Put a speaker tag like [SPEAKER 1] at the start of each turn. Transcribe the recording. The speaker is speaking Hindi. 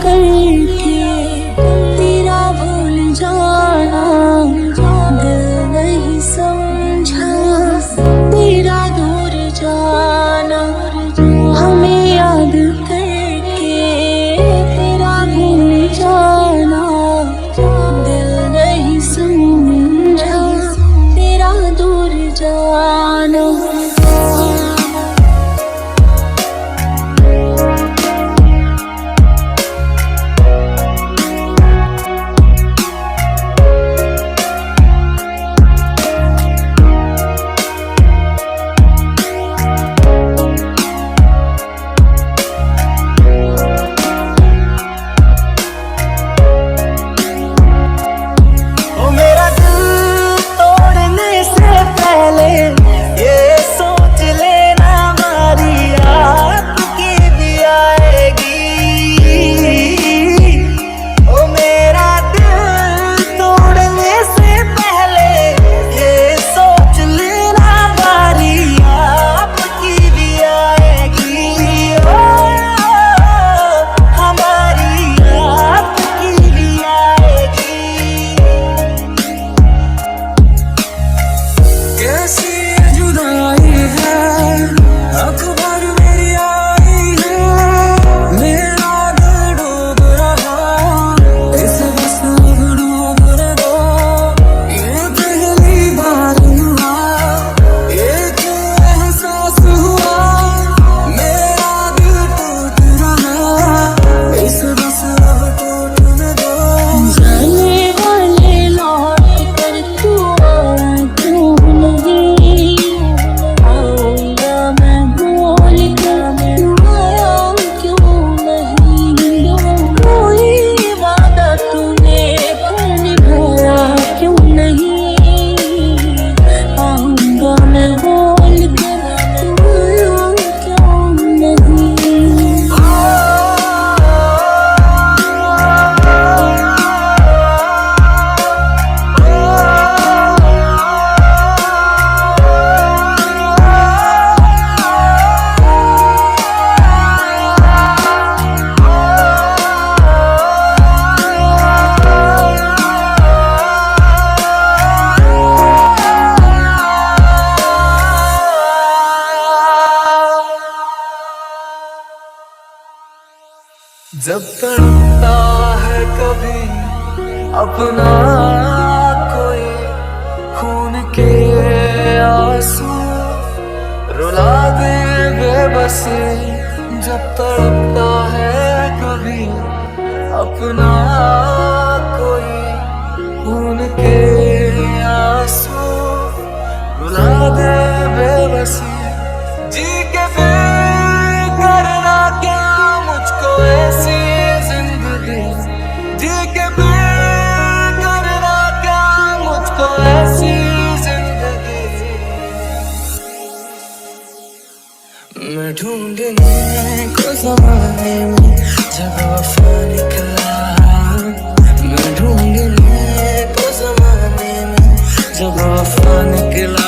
[SPEAKER 1] करके तेरा भूल जाना दिल नहीं समझा, तेरा दूर जाना हमें याद करके तेरा भूल जाना दिल नहीं समझा, तेरा दूर जाना।
[SPEAKER 2] जब तड़पता है कभी अपना कोई, खून के आंसू रुला दे बेबसी। जब तड़पता है कभी अपना कोई, खून के आंसू रुला दे बेबसी। जी के फिर करना क्या मुझको ऐसी जिंदगी, जी के फिर करना क्या मुझको ऐसी जिंदगी। मैं ढूंढने को ज़माने में जब वफा निकला, मैं ढूंढने को ज़माने में जब वफा निकला।